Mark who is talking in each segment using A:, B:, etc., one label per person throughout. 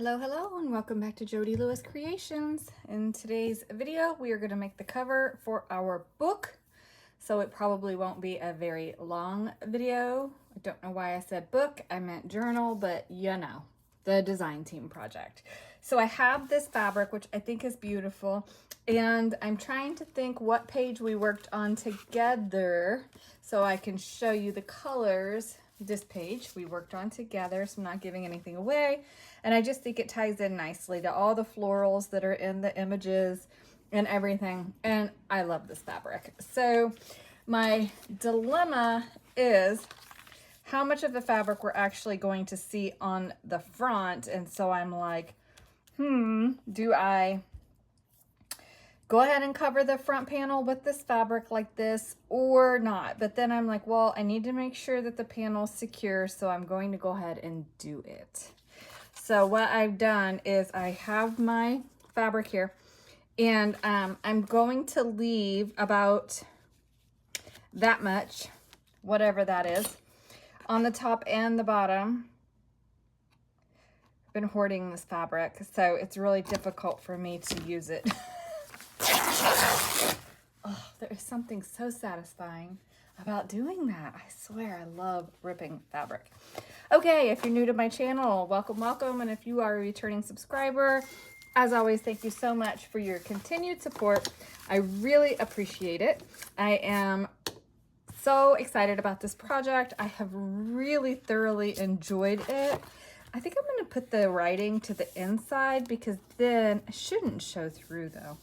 A: Hello, and welcome back to Jody Lewis Creations. In today's video, we are going to make the cover for our book. So it probably won't be a very long video. I don't know why I said book. I meant journal, but you know, the design team project. So I have this fabric, which I think is beautiful. And I'm trying to think what page we worked on together so I can show you the colors. This page we worked on together, so I'm not giving anything away. And I just think it ties in nicely to all the florals that are in the images and everything. And I love this fabric. So my dilemma is how much of the fabric we're actually going to see on the front. And so I'm like, do I go ahead and cover the front panel with this fabric like this or not? But then I'm like, well, I need to make sure that the panel's secure, so I'm going to go ahead and do it. So what I've done is I have my fabric here, and I'm going to leave about that much, whatever that is, on the top and the bottom. I've been hoarding this fabric, so it's really difficult for me to use it. Oh, there is something so satisfying about doing that. I swear, I love ripping fabric. Okay, if you're new to my channel, welcome. And if you are a returning subscriber, as always, thank you so much for your continued support. I really appreciate it. I am so excited about this project. I have really thoroughly enjoyed it. I think I'm going to put the writing to the inside because then it shouldn't show through though.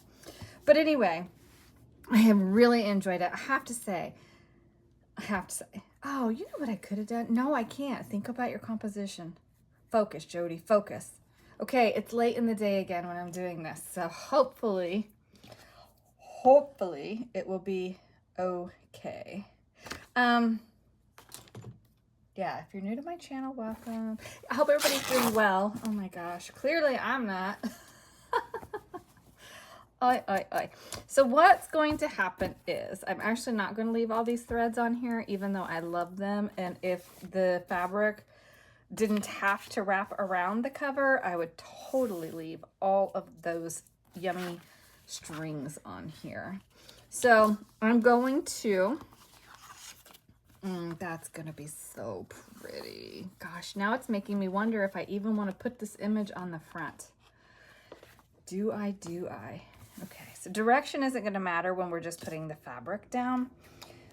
A: But anyway, I have really enjoyed it. I have to say, oh, you know what I could have done? No, I can't. Think about your composition. Focus, Jody, focus. Okay, it's late in the day again when I'm doing this. So hopefully it will be okay. Yeah, if you're new to my channel, welcome. I hope everybody's doing well. Oh my gosh, clearly I'm not. So what's going to happen is I'm actually not going to leave all these threads on here, even though I love them. And if the fabric didn't have to wrap around the cover, I would totally leave all of those yummy strings on here. So I'm going to, that's going to be so pretty. Gosh, now it's making me wonder if I even want to put this image on the front. Do I? Okay, so direction isn't going to matter when we're just putting the fabric down.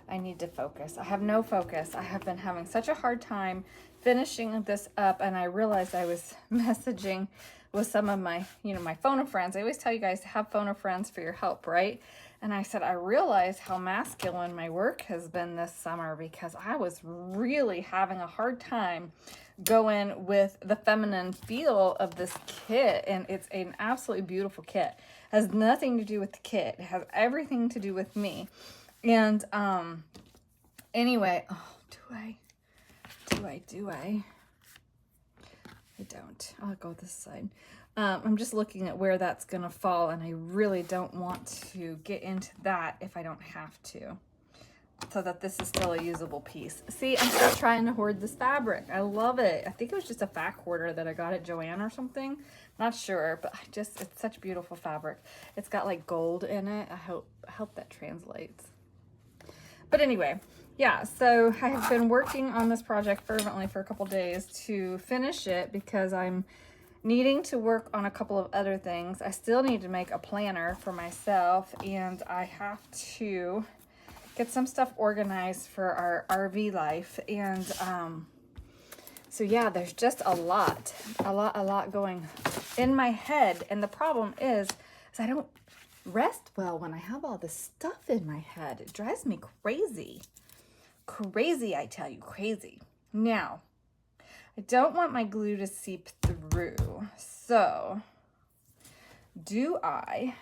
A: I need to focus. I have no focus. I have been having such a hard time finishing this up, and I realized I was messaging with some of my, my phono friends. I always tell you guys to have phono friends for your help, right? And I said, I realized how masculine my work has been this summer because I was really having a hard time going with the feminine feel of this kit. And it's an absolutely beautiful kit. It has nothing to do with the kit. It has everything to do with me. And anyway, oh, do I? I don't. I'll go this side. I'm just looking at where that's going to fall, and I really don't want to get into that if I don't have to, so that this is still a usable piece. See, I'm still trying to hoard this fabric. I love it. I think it was just a fat hoarder that I got at Joann or something. Not sure, but it's such beautiful fabric. It's got like gold in it. I hope that translates. But anyway, yeah, so I have been working on this project fervently for a couple days to finish it because I'm needing to work on a couple of other things. I still need to make a planner for myself, and I have to get some stuff organized for our RV life. And so yeah, there's just a lot going in my head. And the problem is I don't rest well when I have all this stuff in my head. It drives me crazy. Crazy, I tell you, crazy. Now, I don't want my glue to seep through. So, do I?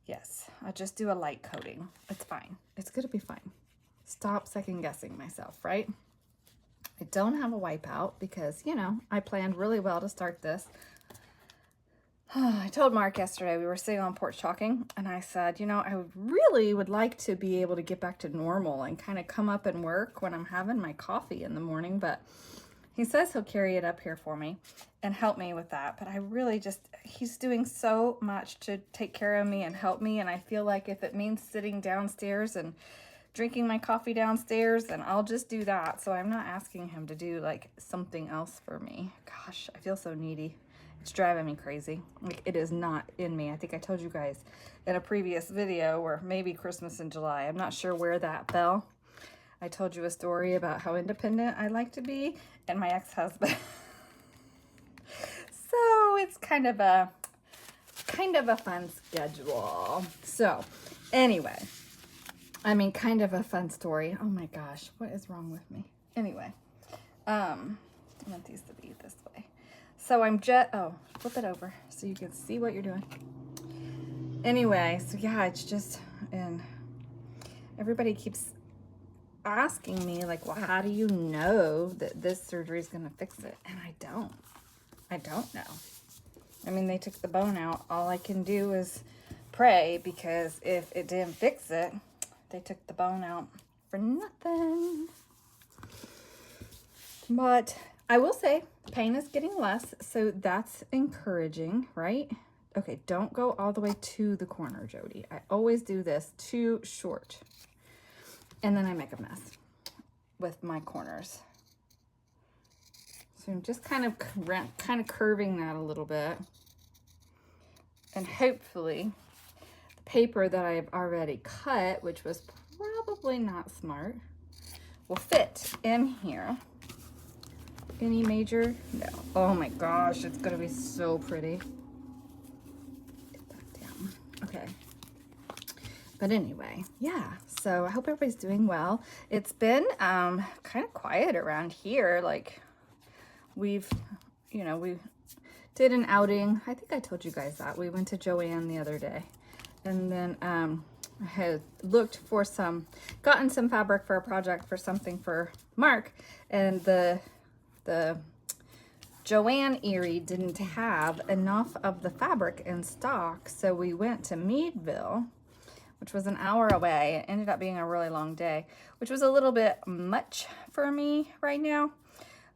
A: Yes, I'll just do a light coating. It's fine. It's going to be fine. Stop second guessing myself, right? I don't have a wipeout because, I planned really well to start this. I told Mark yesterday, we were sitting on the porch talking, and I said, I would like to be able to get back to normal and kind of come up and work when I'm having my coffee in the morning, but He says he'll carry it up here for me and help me with that, but I really just, he's doing so much to take care of me and help me, and I feel like if it means sitting downstairs and drinking my coffee downstairs, then I'll just do that. So I'm not asking him to do like something else for me. Gosh, I feel so needy. It's driving me crazy. Like, it is not in me. I think I told you guys in a previous video, or maybe Christmas in July, I'm not sure where that fell. I told you a story about how independent I like to be and my ex-husband. So it's kind of a fun schedule. So anyway, I mean, kind of a fun story. Oh my gosh, what is wrong with me? Anyway, I want these to be this way. So I'm just, oh, flip it over so you can see what you're doing. Anyway, so yeah, it's just, and everybody keeps asking me like, well, how do you know that this surgery is going to fix it? And I don't know. I mean, they took the bone out. All I can do is pray, because if it didn't fix it, they took the bone out for nothing. But I will say pain is getting less, so that's encouraging, right? Okay, don't go all the way to the corner, Jody. I always do this too short, and then I make a mess with my corners. So I'm just kind of curving that a little bit, and hopefully the paper that I've already cut, which was probably not smart, will fit in here. Any major? No. Oh my gosh, it's gonna be so pretty. Get that down. Okay. But anyway, yeah. So I hope everybody's doing well. It's been kind of quiet around here. Like, we did an outing. I think I told you guys that. We went to Joann the other day. And then I had looked for gotten some fabric for a project for something for Mark. And the Joann Erie didn't have enough of the fabric in stock. So we went to Meadville, which was an hour away. It ended up being a really long day, which was a little bit much for me right now.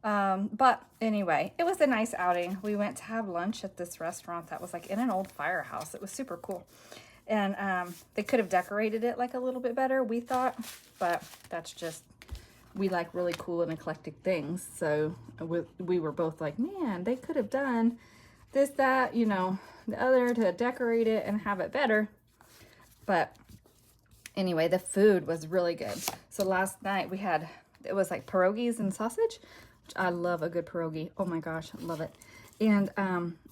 A: But anyway, it was a nice outing. We went to have lunch at this restaurant that was like in an old firehouse. It was super cool. And they could have decorated it like a little bit better, we thought, but that's just, we like really cool and eclectic things. So we were both like, man, they could have done this, that, you know, the other to decorate it and have it better. But anyway, the food was really good. So last night we had, it was like pierogies and sausage, which I love a good pierogi. Oh my gosh, I love it. And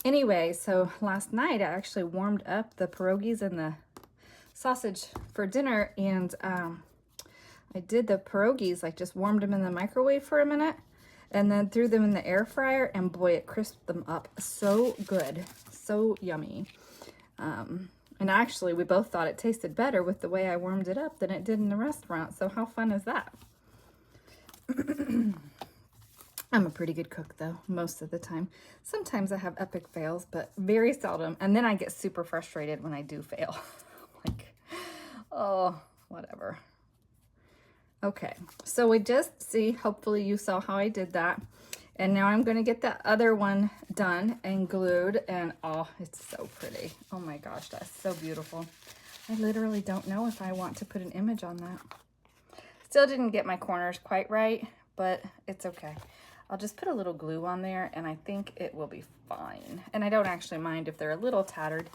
A: anyway, so last night I actually warmed up the pierogies and the sausage for dinner, and I did the pierogies, like just warmed them in the microwave for a minute and then threw them in the air fryer, and boy, it crisped them up so good, so yummy. And actually we both thought it tasted better with the way I warmed it up than it did in the restaurant. So how fun is that? I'm a pretty good cook though, most of the time. Sometimes I have epic fails, but very seldom. And then I get super frustrated when I do fail. Like, oh, whatever. Okay, so we just see, hopefully you saw how I did that. And now I'm going to get the other one done and glued, and oh, it's so pretty. Oh my gosh, that's so beautiful. I literally don't know if I want to put an image on that. Still didn't get my corners quite right, but it's okay. I'll just put a little glue on there and I think it will be fine. And I don't actually mind if they're a little tattered,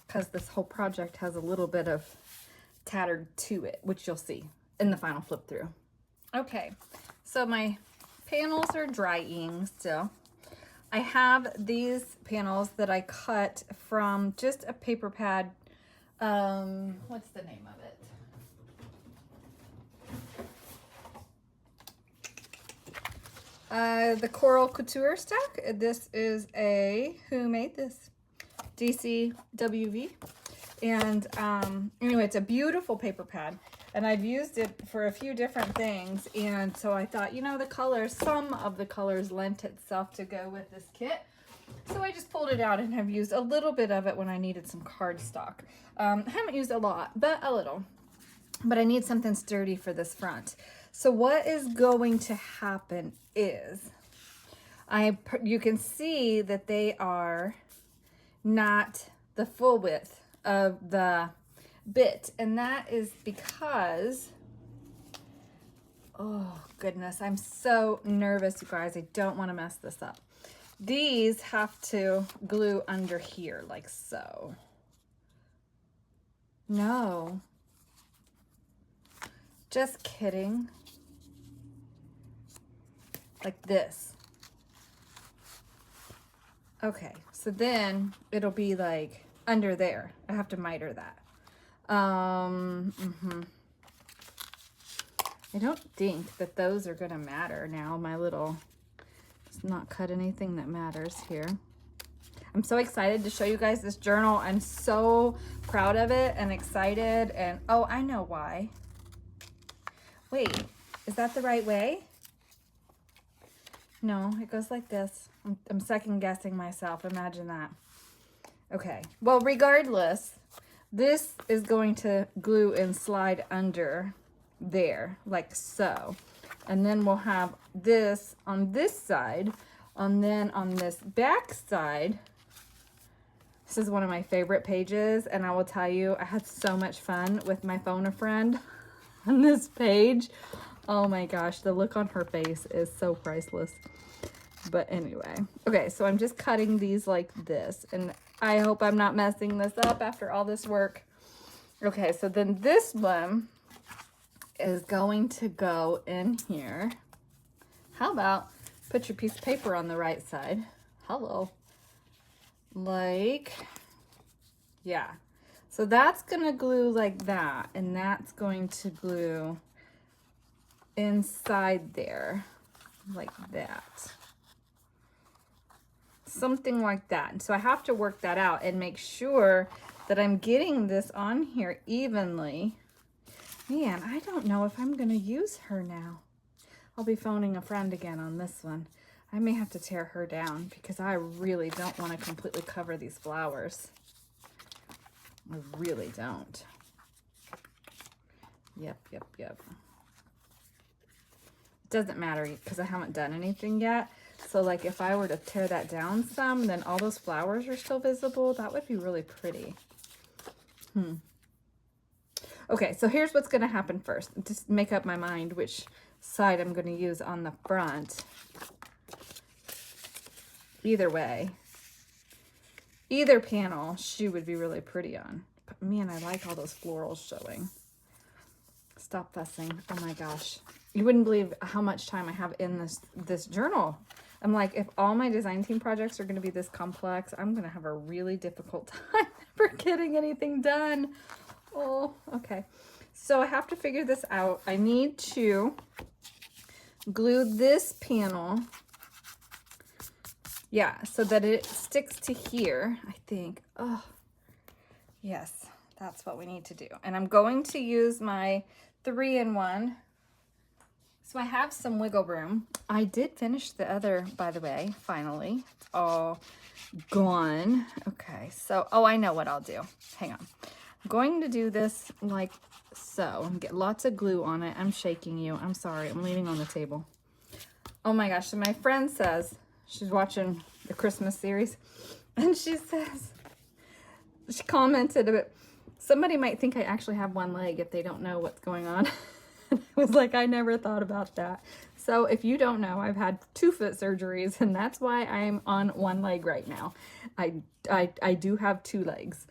A: because this whole project has a little bit of tattered to it, which you'll see in the final flip through. Okay, so my panels are drying still. I have these panels that I cut from just a paper pad. What's the name of it? The Coral Couture Stack. This is who made this? DCWV. And anyway, it's a beautiful paper pad. And I've used it for a few different things. And so I thought, you know, the colors, some of the colors lent itself to go with this kit. So I just pulled it out and have used a little bit of it when I needed some cardstock. I haven't used a lot, but a little. But I need something sturdy for this front. So what is going to happen is you can see that they are not the full width of the bit, and that is because, oh goodness, I'm so nervous, you guys. I don't want to mess this up. These have to glue under here like so. No, just kidding. Like this. Okay, so then it'll be like under there. I have to miter that. I don't think that those are gonna matter now. My little, let's not cut anything that matters here. I'm so excited to show you guys this journal. I'm so proud of it and excited. And oh, I know why. Wait, is that the right way? No, it goes like this. I'm second guessing myself. Imagine that. Okay, well, regardless, this is going to glue and slide under there like so. And then we'll have this on this side, and then on this back side, this is one of my favorite pages, and I will tell you, I had so much fun with my phone a friend on this page. Oh my gosh, the look on her face is so priceless. But anyway, okay, so I'm just cutting these like this, and I hope I'm not messing this up after all this work. Okay, so then this one is going to go in here. How about put your piece of paper on the right side? Hello. Like, yeah. So that's gonna glue like that, and that's going to glue inside there like that. Something like that. So I have to work that out and make sure that I'm getting this on here evenly. Man, I don't know if I'm gonna use her now. I'll be phoning a friend again on this one. I may have to tear her down because I really don't want to completely cover these flowers. I really don't. Yep. It doesn't matter because I haven't done anything yet. So like if I were to tear that down some, then all those flowers are still visible. That would be really pretty. Okay, so here's what's going to happen first. Just make up my mind which side I'm going to use on the front. Either way, either panel she would be really pretty on. But man, I like all those florals showing. Stop fussing. Oh my gosh. You wouldn't believe how much time I have in this journal. I'm like, if all my design team projects are going to be this complex, I'm going to have a really difficult time for getting anything done. Oh, okay. So I have to figure this out. I need to glue this panel. Yeah, so that it sticks to here, I think. Oh, yes, that's what we need to do. And I'm going to use my 3-in-1. So I have some wiggle room. I did finish the other, by the way, finally. It's all gone. Okay, so, oh, I know what I'll do. Hang on. I'm going to do this like so and get lots of glue on it. I'm shaking you. I'm sorry. I'm leaning on the table. Oh my gosh. So my friend says, she's watching the Christmas series, and she says, she commented a bit, somebody might think I actually have one leg if they don't know what's going on. I was like, I never thought about that. So if you don't know, I've had 2 foot surgeries, and that's why I'm on one leg right now. I do have 2 legs.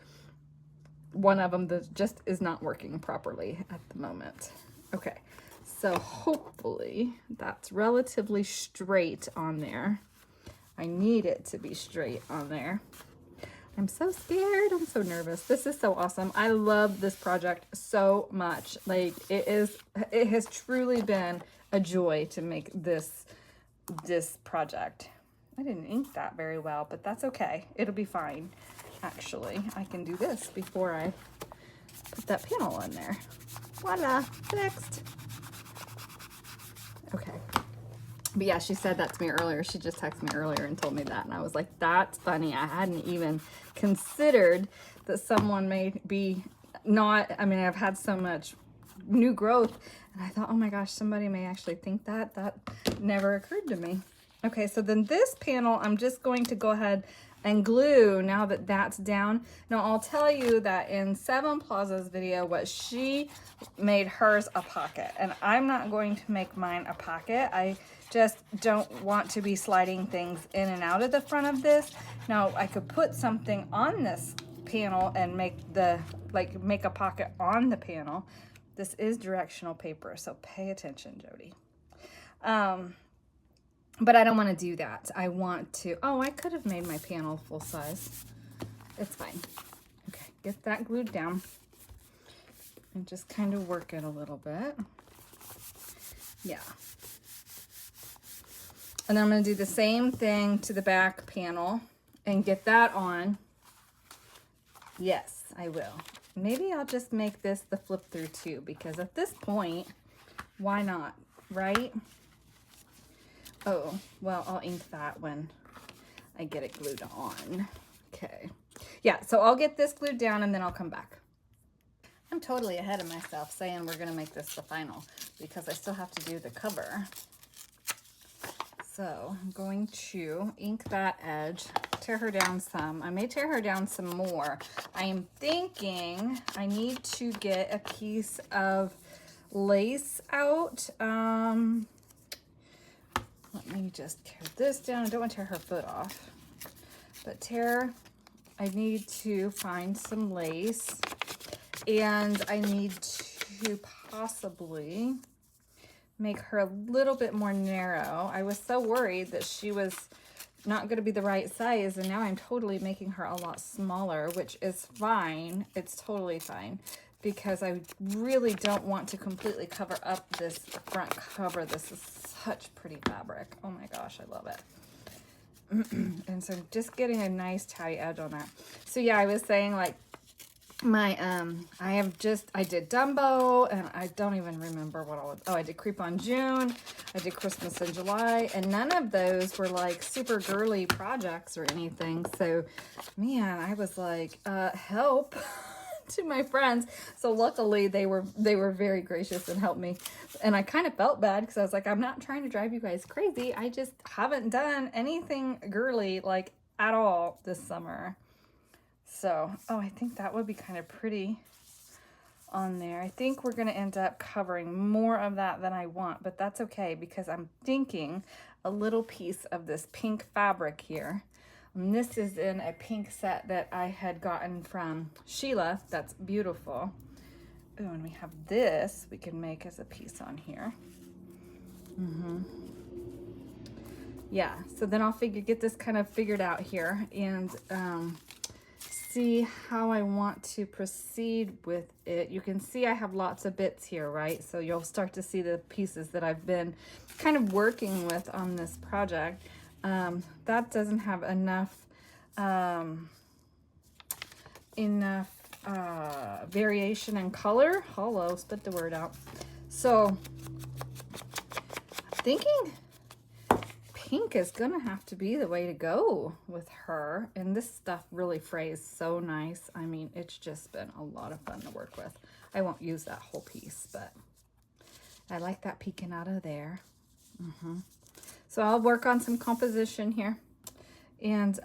A: One of them that just is not working properly at the moment. Okay, so hopefully that's relatively straight on there. I need it to be straight on there. I'm so scared. I'm so nervous. This is so awesome. I love this project so much. Like it has truly been a joy to make this project. I didn't ink that very well, but that's okay. It'll be fine. Actually, I can do this before I put that panel on there. Voila, fixed. Okay. But yeah, she said that to me earlier. She just texted me earlier and told me that. And I was like, that's funny. I hadn't even considered that someone may be not, I mean, I've had so much new growth. And I thought, oh my gosh, somebody may actually think that. That never occurred to me. Okay, so then this panel, I'm just going to go ahead and glue now that that's down. Now I'll tell you that in Seven Plaza's video, what she made hers a pocket, and I'm not going to make mine a pocket. I just don't want to be sliding things in and out of the front of this. Now I could put something on this panel and make a pocket on the panel. This is directional paper, so pay attention, Jody. But I don't want to do that. I want to, oh, I could have made my panel full size. It's fine. Okay, get that glued down and just kind of work it a little bit. Yeah. And then I'm going to do the same thing to the back panel and get that on. Yes, I will. Maybe I'll just make this the flip through too, because at this point, why not, right? Oh, well, I'll ink that when I get it glued on. Okay. Yeah, so I'll get this glued down and then I'll come back. I'm totally ahead of myself saying we're going to make this the final because I still have to do the cover. So I'm going to ink that edge, tear her down some. I may tear her down some more. I am thinking I need to get a piece of lace out. Let me just tear this down. I don't want to tear her foot off, but I need to find some lace, and I need to possibly make her a little bit more narrow. I was so worried that she was not going to be the right size, and now I'm totally making her a lot smaller, which is fine. It's totally fine, because I really don't want to completely cover up this front cover. This is such pretty fabric. Oh my gosh, I love it. And so just getting a nice tight edge on that. So yeah, I was saying like my, I did Dumbo, and I don't even remember what all, oh, I did Creep on June, I did Christmas in July, and none of those were like super girly projects or anything. So man, I was like, help. To my friends. So luckily they were very gracious and helped me, and I kind of felt bad because I was like, I'm not trying to drive you guys crazy, I just haven't done anything girly like at all this summer. So oh, I think that would be kind of pretty on there. I think we're going to end up covering more of that than I want, but that's okay because I'm thinking a little piece of this pink fabric here. And this is in a pink set that I had gotten from Sheila. That's beautiful. Oh, and we have this we can make as a piece on here. Yeah, so then I'll get this kind of figured out here and see how I want to proceed with it. You can see I have lots of bits here, right? So you'll start to see the pieces that I've been kind of working with on this project. That doesn't have enough variation in color. Hollow, spit the word out. So I'm thinking pink is gonna have to be the way to go with her, and this stuff really frays so nice. I mean, it's just been a lot of fun to work with. I won't use that whole piece, but I like that peeking out of there. So I'll work on some composition here and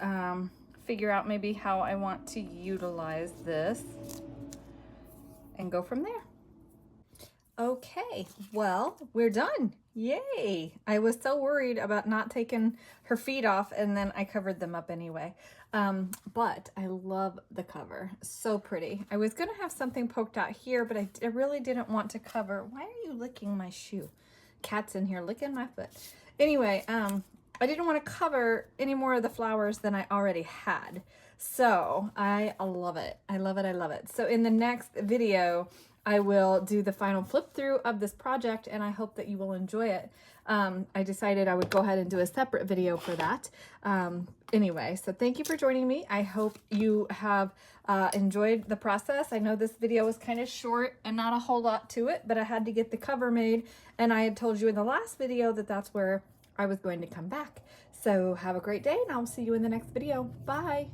A: figure out maybe how I want to utilize this and go from there. Okay, well, we're done. Yay! I was so worried about not taking her feet off, and then I covered them up anyway. But I love the cover. So pretty. I was going to have something poked out here, but I really didn't want to cover. Why are you licking my shoe? Cat's in here licking my foot. Anyway, I didn't want to cover any more of the flowers than I already had. So I love it. I love it. I love it. So in the next video, I will do the final flip through of this project, and I hope that you will enjoy it. I decided I would go ahead and do a separate video for that. Anyway, so thank you for joining me. I hope you have enjoyed the process. I know this video was kind of short and not a whole lot to it, but I had to get the cover made, and I had told you in the last video that that's where I was going to come back. So have a great day, and I'll see you in the next video. Bye.